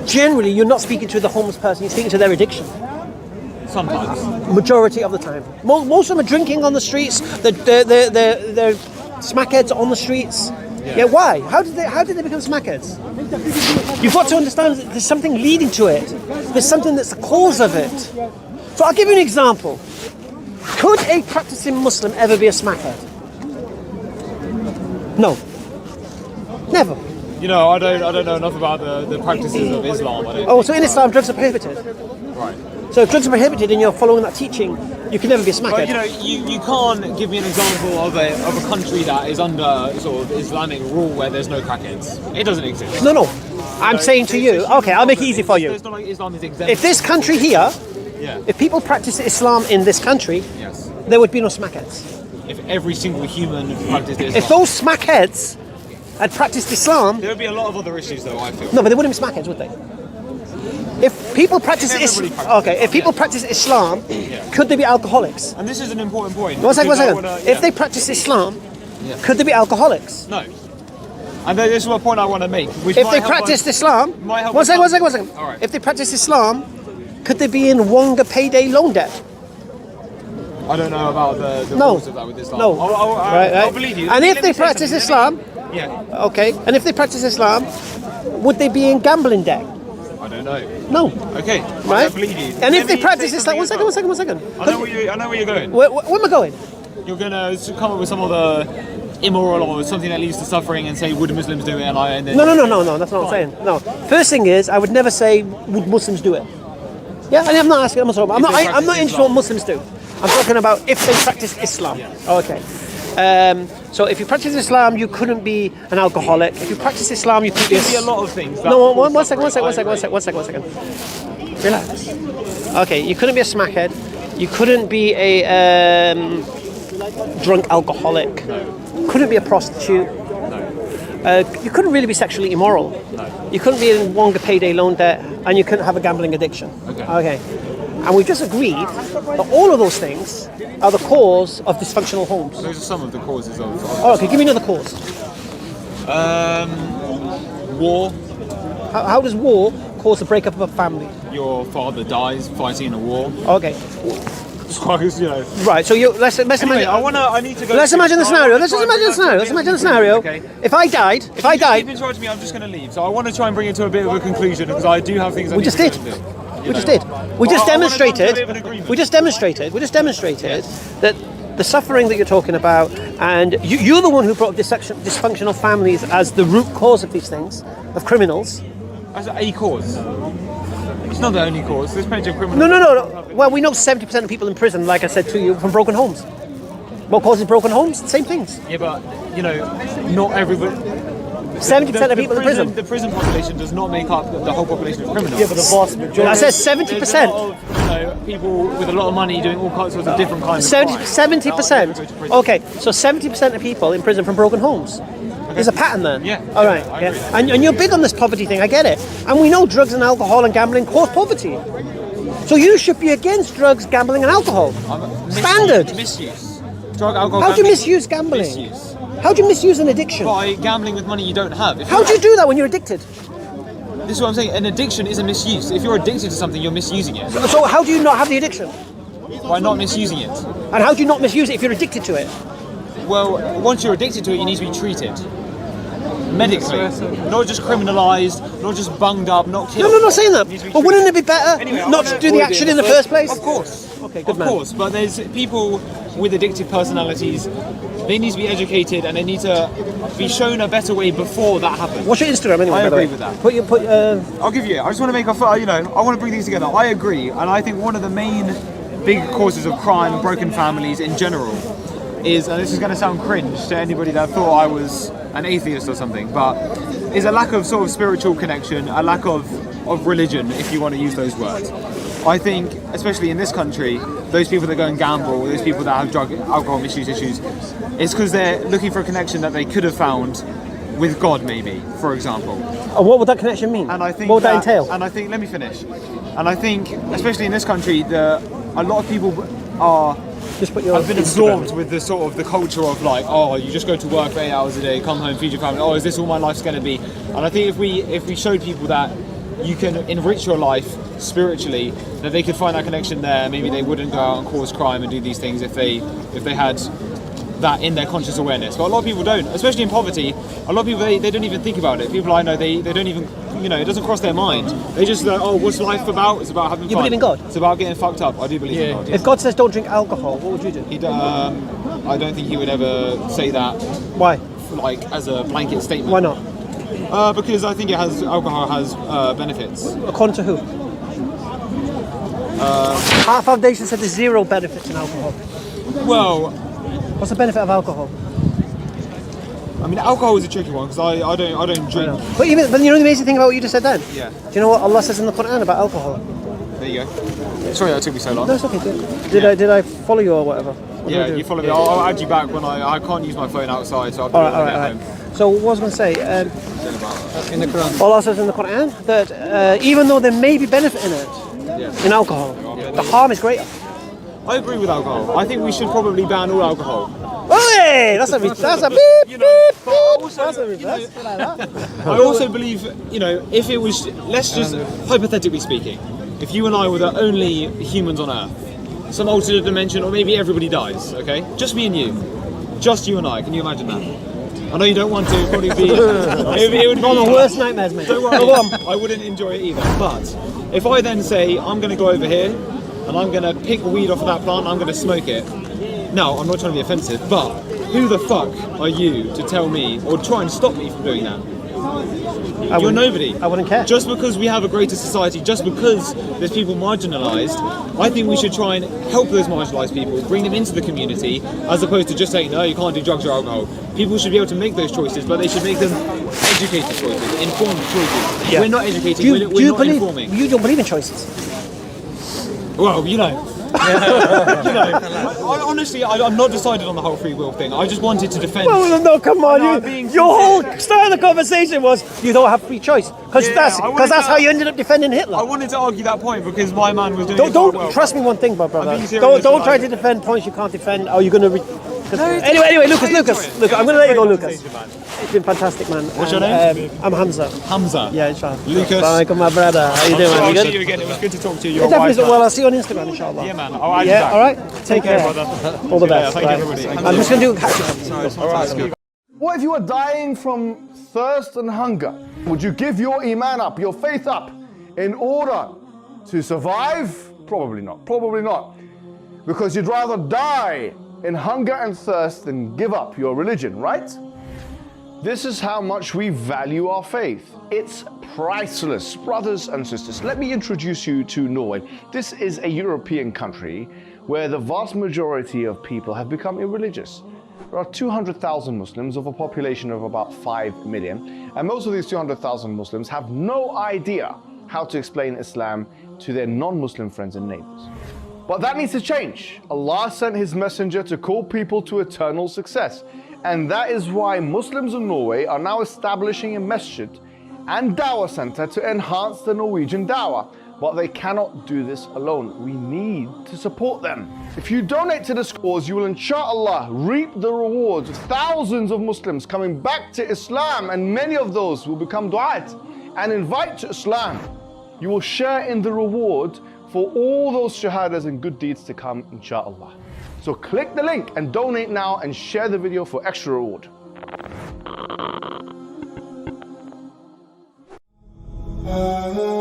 generally you're not speaking to the homeless person, you're speaking to their addiction. Sometimes. Majority of the time. Most of them are drinking on the streets, they're smackheads on the streets. Yeah, why? How did they become smackheads? You've got to understand that there's something leading to it. There's something that's the cause of it. So I'll give you an example. Could a practicing Muslim ever be a smackhead? No. Never. You know, I don't know enough about the practices of Islam. So in Islam, drugs are prohibited. Right. So if drugs are prohibited and you're following that teaching, you can never be a smackhead. But you know, you can't give me an example of a country that is under sort of Islamic rule where there's no crackheads. It doesn't exist. No. I'm saying to you, okay, I'll make it easy for you. It's not like Islam is exempt. If this country here, yeah. If people practice Islam in this country, yes. There would be no smackheads. If every single human practiced Islam. If those smackheads had practiced Islam, there would be a lot of other issues, though. I feel. No, but they wouldn't be smackheads, would they? If people practice people practice Islam, could they be alcoholics? And this is an important point. One second. If they practice Islam, could they be alcoholics? No. And this is a point I want to make. If they practiced Islam, one second. All right. If they practice Islam, could they be in longer payday loan debt? I don't know about the rules of that with Islam. No. I'll believe you. And if they practice Islam, okay. And if they practice Islam, would they be in gambling debt? I don't know. No. Okay. Right. I believe you. And if they practice Islam, one second. I know where you're going. Where am I going? You're gonna come up with some other immoral or something that leads to suffering and say, would Muslims do it? No. That's not what I'm saying. No. First thing is, I would never say, would Muslims do it? Yeah, and I'm not asking. I'm not interested in what Muslims do. I'm talking about if they practice Islam. Yes. Okay. So if you practice Islam, you couldn't be an alcoholic. If you practice Islam, you could be a lot of things. No, one second. Relax. Okay, you couldn't be a smackhead. You couldn't be a drunk alcoholic. No. Couldn't be a prostitute. No. You couldn't really be sexually immoral. No. You couldn't be in longer payday loan debt, and you couldn't have a gambling addiction. Okay. And we've just agreed that all of those things are the cause of dysfunctional homes. Those are some of the causes of okay, give me another cause. War. How does war cause the breakup of a family? Your father dies fighting in a war. Okay. You know. Right. So let's imagine. I need to go. Let's imagine the scenario. Let's imagine the scenario. Okay. If I died. Keep interrupting me. I'm just going to leave. So I want to try and bring it to a bit of a conclusion because I do have things. We just did. We just demonstrated that the suffering that you're talking about, and you're the one who brought up dysfunctional families as the root cause of these things, of criminals. As a cause. It's not the only cause. There's plenty of criminals. No. Well, we know 70% of people in prison, like I said to you, from broken homes. What causes broken homes? Same things. Yeah, but, not everybody... 70% of people in prison. The prison population does not make up the whole population of criminals. Yeah, but the vast majority... I said 70%. There's a lot of, people with a lot of money doing all kinds of different kinds of crime. 70%? Okay, so 70% of people in prison from broken homes. Okay. There's a pattern there. Yeah. All right. Yeah. And you're big on this poverty thing. I get it. And we know drugs and alcohol and gambling cause poverty. So you should be against drugs, gambling, and alcohol. Standard. Misuse. Drug, alcohol. How do you misuse gambling? Misuse. How do you misuse an addiction? By gambling with money you don't have. How do you do that when you're addicted? This is what I'm saying. An addiction is a misuse. If you're addicted to something, you're misusing it. So how do you not have the addiction? By not misusing it. And how do you not misuse it if you're addicted to it? Well, once you're addicted to it, you need to be treated. Medically. Not just criminalised, not just bunged up, not killed. No, I'm not saying that. But wouldn't it be better not to do the action in the first place? Of course. Okay, good man. Of course, but there's people with addictive personalities. They need to be educated and they need to be shown a better way before that happens. What's your Instagram anyway? I agree with that. I'll give you. I just want to make I want to bring these together. I agree, and I think one of the main big causes of crime, broken families in general, is, and this is going to sound cringe to anybody that thought I was an atheist or something, but is a lack of sort of spiritual connection, a lack of religion, if you want to use those words. I think, especially in this country, those people that go and gamble, those people that have drug, alcohol misuse issues, it's because they're looking for a connection that they could have found with God, maybe, for example. What would that connection mean? And I think what would that entail? And I think, let me finish. And I think, especially in this country, a lot of people have been absorbed with the sort of the culture of like, oh, you just go to work for 8 hours a day, come home, feed your family. Oh, is this all my life's going to be? And I think if we showed people that you can enrich your life spiritually, that they could find that connection there. Maybe they wouldn't go out and cause crime and do these things if they had that in their conscious awareness. But a lot of people don't, especially in poverty. A lot of people, they don't even think about it. People I know, they don't even, it doesn't cross their mind. They just go, oh, what's life about? It's about having fun. You believe in God? It's about getting fucked up. I do believe in God. If God says don't drink alcohol, what would you do? I don't think he would ever say that. Why? Like as a blanket statement. Why not? Because I think alcohol has benefits. According to who? Our foundation said there's 0 benefits in alcohol. Well, what's the benefit of alcohol? I mean, alcohol is a tricky one because I don't drink. But you know the amazing thing about what you just said then? Yeah. Do you know what Allah says in the Quran about alcohol? There you go. Sorry that took me so long. No, it's okay. Did I follow you or whatever? Yeah, you follow me. I'll add you back when I can't use my phone outside, so I'll do it when I get home. So what was I going to say? In the Quran. Allah says in the Quran that even though there may be benefit in it, in alcohol, the harm is greater. I agree with alcohol. I think we should probably ban all alcohol. Hey, that's a beep. That's a beep. I also believe, if it was, let's just hypothetically speaking, if you and I were the only humans on Earth, some alternate dimension, or maybe everybody dies, okay? Just me and you. Just you and I. Can you imagine that? I know you don't want to, it'd probably be... it would be one of the worst nightmares, mate. Don't worry, I wouldn't enjoy it either. But if I then say, I'm going to go over here, and I'm going to pick weed off of that plant, I'm going to smoke it. Now, I'm not trying to be offensive, but who the fuck are you to tell me, or try and stop me from doing that? You're nobody. I wouldn't care. Just because we have a greater society, just because there's people marginalised, I think we should try and help those marginalised people, bring them into the community, as opposed to just saying, no, you can't do drugs or alcohol. People should be able to make those choices, but they should make them educated choices, informed choices. Yeah. We're not educating, we're not informing. You don't believe in choices? Well, honestly, I'm not decided on the whole free will thing. I just wanted to defend. Well, no, come on, your whole start of the conversation was you don't have free choice because that's how you ended up defending Hitler. I wanted to argue that point because my man was doing. Don't trust me one thing, brother. Don't try to defend points you can't defend. Are you going to? Anyway, Lucas, I'm going to let you go, Lucas. It's been fantastic, man. What's your name? I'm Hamza. Hamza. Yeah, inshallah. Lucas. Assalamualaikum, my brother. How you doing, man? I'll see you again. It was good to talk to you. Well, I'll see you on Instagram, inshallah. Yeah, man. I'll add you back. All right. Take care. Brother. All the best. Thank you, everybody. I'm just going to do a catch-up. All right. What if you were dying from thirst and hunger? Would you give your iman up, your faith up, in order to survive? Probably not. Probably not. Because you'd rather die in hunger and thirst than give up your religion, right? This is how much we value our faith. It's priceless. Brothers and sisters, let me introduce you to Norway. This is a European country where the vast majority of people have become irreligious. There are 200,000 Muslims of a population of about 5 million, and most of these 200,000 Muslims have no idea how to explain Islam to their non-Muslim friends and neighbors. But that needs to change. Allah sent His messenger to call people to eternal success. And that is why Muslims in Norway are now establishing a masjid and dawah center to enhance the Norwegian dawah. But they cannot do this alone. We need to support them. If you donate to this cause, you will inshallah reap the rewards of thousands of Muslims coming back to Islam, and many of those will become du'at and invite to Islam. You will share in the reward for all those shahadas and good deeds to come, inshallah. So click the link and donate now and share the video for extra reward. Uh-huh.